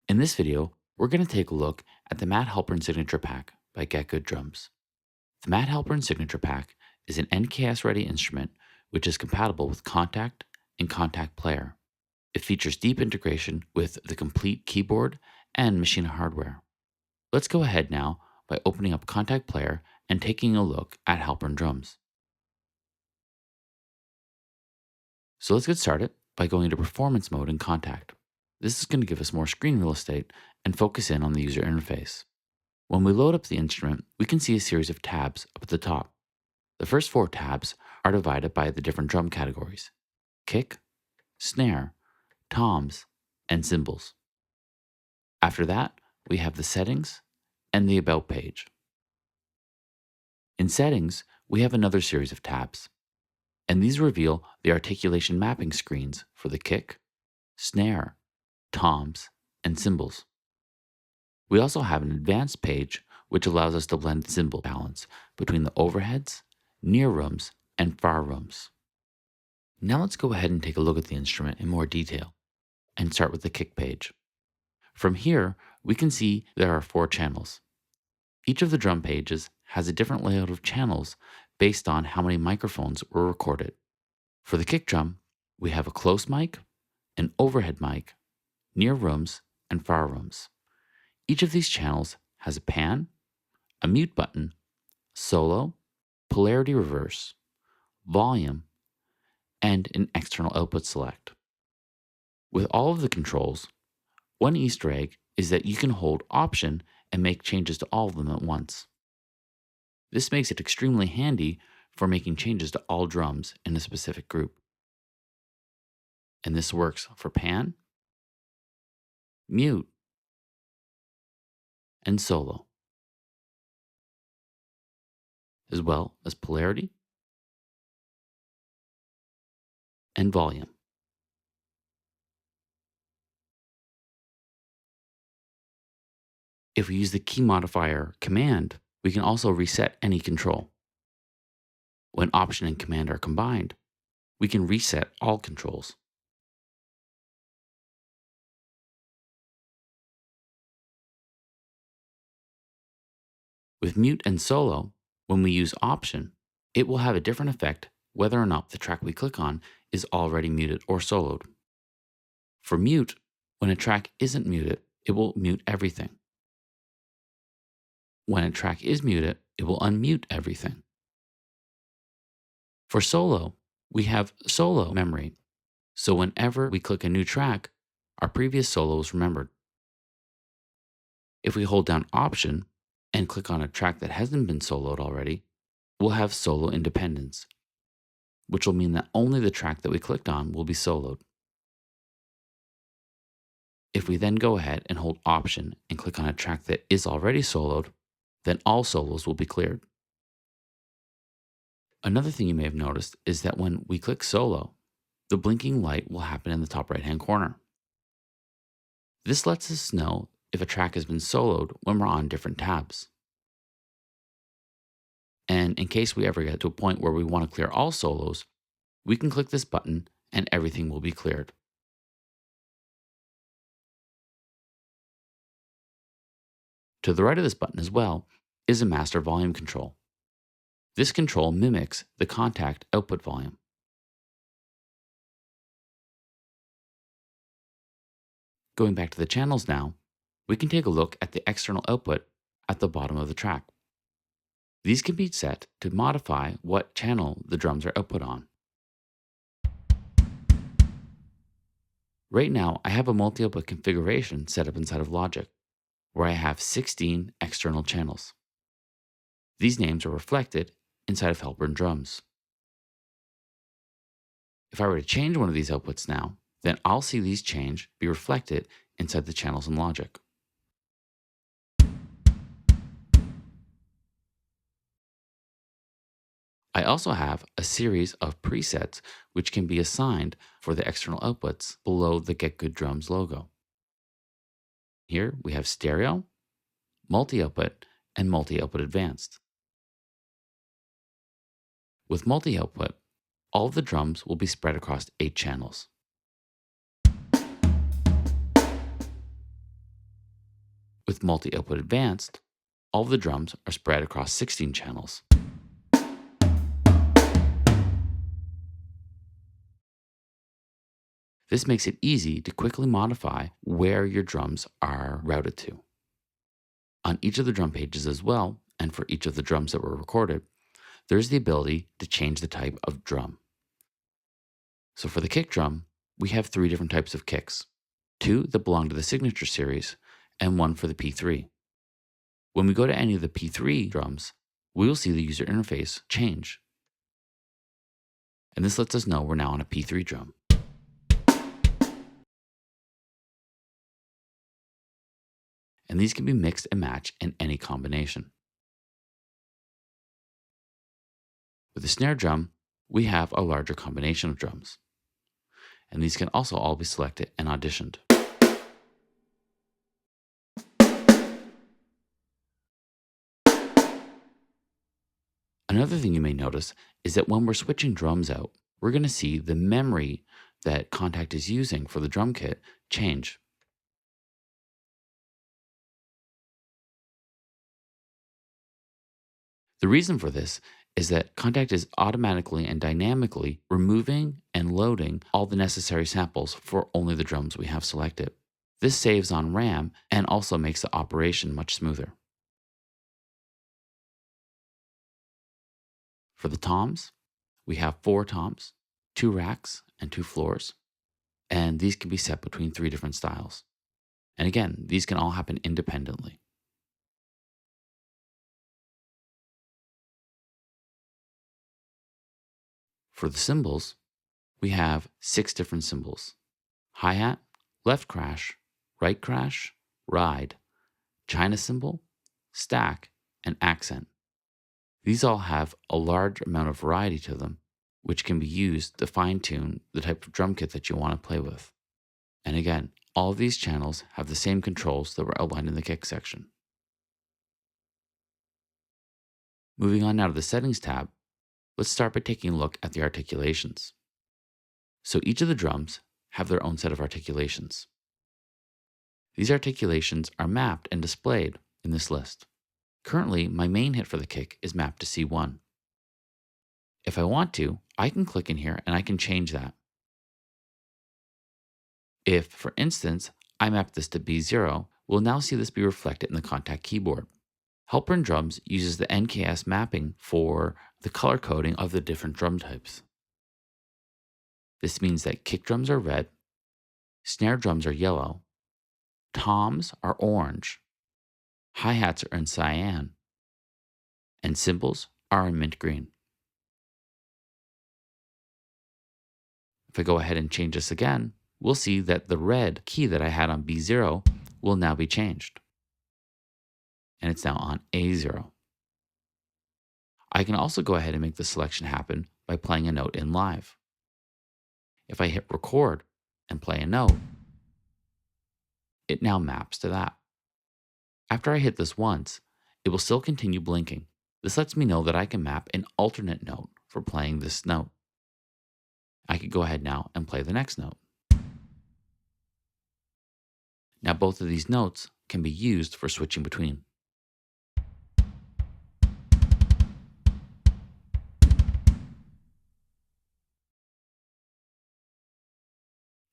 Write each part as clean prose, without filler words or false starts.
In this video, we're going to take a look at the Matt Halpern Signature Pack by GetGood Drums. The Matt Halpern Signature Pack is an NKS-ready instrument which is compatible with Kontakt and Kontakt Player. It features deep integration with the complete keyboard and machine hardware. Let's go ahead now by opening up Kontakt Player and taking a look at Halpern drums. So let's get started by going to Performance mode in Kontakt. This is going to give us more screen real estate and focus in on the user interface. When we load up the instrument, we can see a series of tabs up at the top. The first 4 tabs are divided by the different drum categories: kick, snare, toms, and cymbals. After that, we have the settings and the about page. In settings, we have another series of tabs, and these reveal the articulation mapping screens for the kick, snare, toms, and cymbals. We also have an advanced page which allows us to blend cymbal balance between the overheads, near rooms, and far rooms. Now let's go ahead and take a look at the instrument in more detail and start with the kick page. From here, we can see there are 4 channels. Each of the drum pages has a different layout of channels based on how many microphones were recorded. For the kick drum, we have a close mic, an overhead mic, near rooms, and far rooms. Each of these channels has a pan, a mute button, solo, polarity reverse, volume, and an external output select. With all of the controls, one Easter egg is that you can hold Option and make changes to all of them at once. This makes it extremely handy for making changes to all drums in a specific group. And this works for pan, mute, and solo, as well as polarity and volume. If we use the key modifier Command, we can also reset any control. When Option and Command are combined, we can reset all controls. With mute and solo, when we use Option, it will have a different effect whether or not the track we click on is already muted or soloed. For mute, when a track isn't muted, it will mute everything. When a track is muted, it will unmute everything. For solo, we have solo memory, so whenever we click a new track, our previous solo is remembered. If we hold down Option and click on a track that hasn't been soloed already, we'll have solo independence, which will mean that only the track that we clicked on will be soloed. If we then go ahead and hold Option and click on a track that is already soloed, then all solos will be cleared. Another thing you may have noticed is that when we click solo, the blinking light will happen in the top right-hand corner. This lets us know if a track has been soloed when we're on different tabs. And in case we ever get to a point where we want to clear all solos, we can click this button and everything will be cleared. To the right of this button as well is a master volume control. This control mimics the Kontakt output volume. Going back to the channels now, we can take a look at the external output at the bottom of the track. These can be set to modify what channel the drums are output on. Right now, I have a multi-output configuration set up inside of Logic, where I have 16 external channels. These names are reflected inside of Halpern drums. If I were to change one of these outputs now, then I'll see these change be reflected inside the channels in Logic. I also have a series of presets which can be assigned for the external outputs below the GetGood Drums logo. Here we have stereo, multi-output, and multi-output advanced. With multi-output, all of the drums will be spread across 8 channels. With multi-output advanced, all of the drums are spread across 16 channels. This makes it easy to quickly modify where your drums are routed to. On each of the drum pages as well, and for each of the drums that were recorded, there's the ability to change the type of drum. So for the kick drum, we have 3 different types of kicks, 2 that belong to the signature series and 1 for the P3. When we go to any of the P3 drums, we will see the user interface change. And this lets us know we're now on a P3 drum. And these can be mixed and matched in any combination. With the snare drum, we have a larger combination of drums. And these can also all be selected and auditioned. Another thing you may notice is that when we're switching drums out, we're going to see the memory that Kontakt is using for the drum kit change. The reason for this is that Kontakt is automatically and dynamically removing and loading all the necessary samples for only the drums we have selected. This saves on RAM and also makes the operation much smoother. For the toms, we have 4 toms, 2 racks, and 2 floors. And these can be set between 3 different styles. And again, these can all happen independently. For the cymbals, we have 6 different cymbals: hi-hat, left crash, right crash, ride, China cymbal, stack, and accent. These all have a large amount of variety to them, which can be used to fine-tune the type of drum kit that you want to play with. And again, all of these channels have the same controls that were outlined in the kick section. Moving on now to the Settings tab, let's start by taking a look at the articulations. So each of the drums have their own set of articulations. These articulations are mapped and displayed in this list. Currently, my main hit for the kick is mapped to C1. If I want to, I can click in here and I can change that. If, for instance, I map this to B0, we'll now see this be reflected in the Kontakt keyboard. Halpern Drums uses the Nks mapping for the color coding of the different drum types. This means that kick drums are red, snare drums are yellow, toms are orange, hi-hats are in cyan, and cymbals are in mint green. If I go ahead and change this again, we'll see that the red key that I had on B0 will now be changed. And it's now on A0. I can also go ahead and make the selection happen by playing a note in live. If I hit record and play a note, it now maps to that. After I hit this once, it will still continue blinking. This lets me know that I can map an alternate note for playing this note. I could go ahead now and play the next note. Now both of these notes can be used for switching between.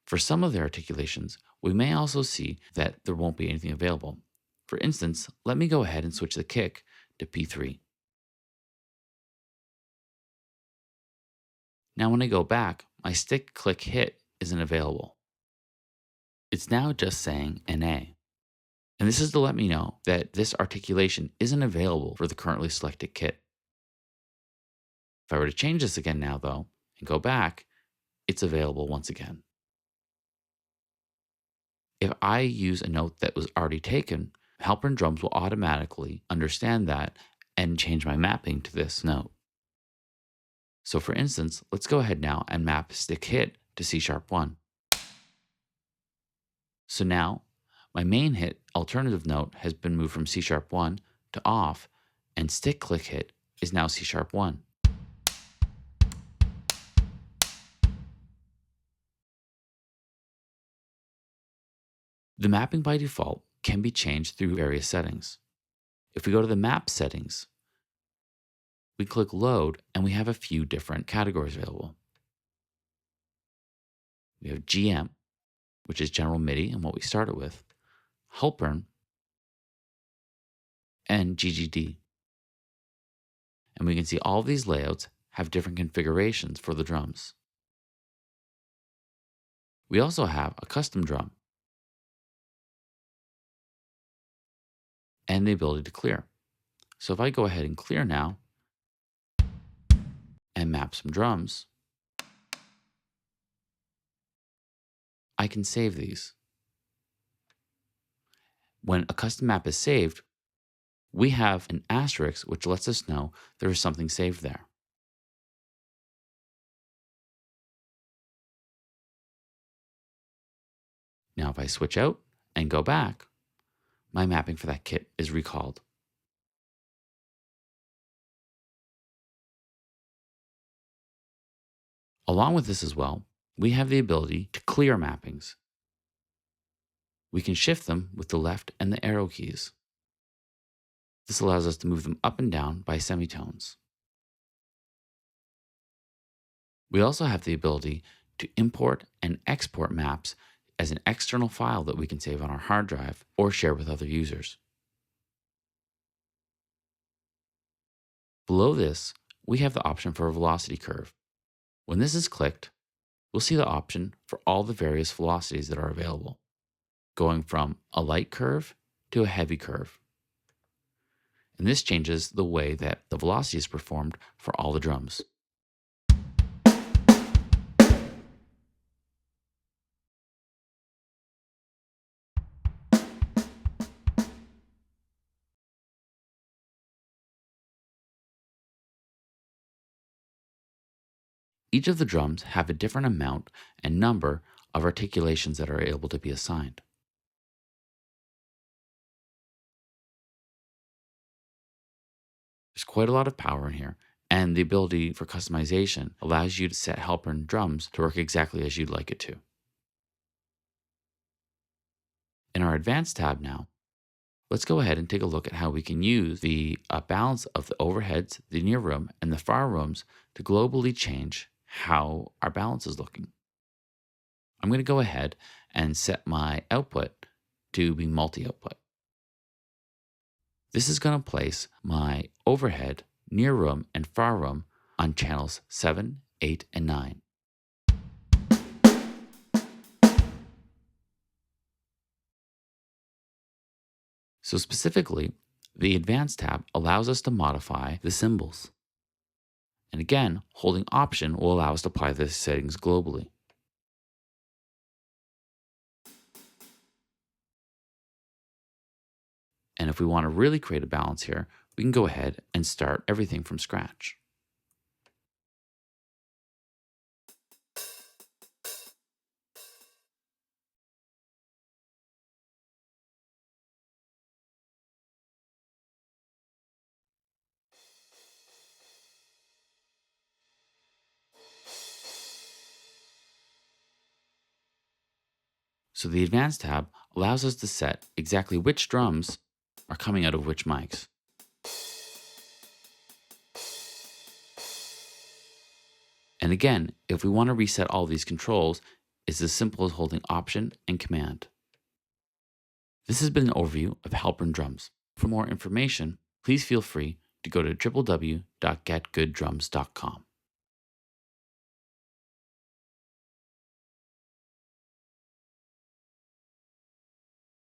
For some of the articulations, we may also see that there won't be anything available. For instance, let me go ahead and switch the kick to P3. Now when I go back, my stick click hit isn't available. It's now just saying NA. And this is to let me know that this articulation isn't available for the currently selected kit. If I were to change this again now though, and go back, it's available once again. If I use a note that was already taken, Halpern Drums will automatically understand that and change my mapping to this note. So for instance, let's go ahead now and map stick hit to C#1. So now my main hit alternative note has been moved from C#1 to off, and stick click hit is now C#1. The mapping by default can be changed through various settings. If we go to the map settings, we click load and we have a few different categories available. We have GM, which is general MIDI and what we started with, Halpern, and GGD. And we can see all of these layouts have different configurations for the drums. We also have a custom drum and the ability to clear. So if I go ahead and clear now and map some drums, I can save these. When a custom map is saved, we have an asterisk which lets us know there is something saved there. Now if I switch out and go back, my mapping for that kit is recalled. Along with this as well, we have the ability to clear mappings. We can shift them with the left and the arrow keys. This allows us to move them up and down by semitones. We also have the ability to import and export maps as an external file that we can save on our hard drive or share with other users. Below this, we have the option for a velocity curve. When this is clicked, we'll see the option for all the various velocities that are available, going from a light curve to a heavy curve. And this changes the way that the velocity is performed for all the drums. Each of the drums have a different amount and number of articulations that are able to be assigned. There's quite a lot of power in here, and the ability for customization allows you to set Halpern drums to work exactly as you'd like it to. In our Advanced tab now, let's go ahead and take a look at how we can use the balance of the overheads, the near room, and the far rooms to globally change how our balance is looking. I'm going to go ahead and set my output to be multi-output. This is going to place my overhead, near room, and far room on channels 7, 8, and 9. So specifically, the Advanced tab allows us to modify the cymbals. And again, holding Option will allow us to apply the settings globally. And if we want to really create a balance here, we can go ahead and start everything from scratch. So the Advanced tab allows us to set exactly which drums are coming out of which mics. And again, if we want to reset all these controls, it's as simple as holding Option and Command. This has been an overview of Halpern drums. For more information, please feel free to go to www.getgooddrums.com.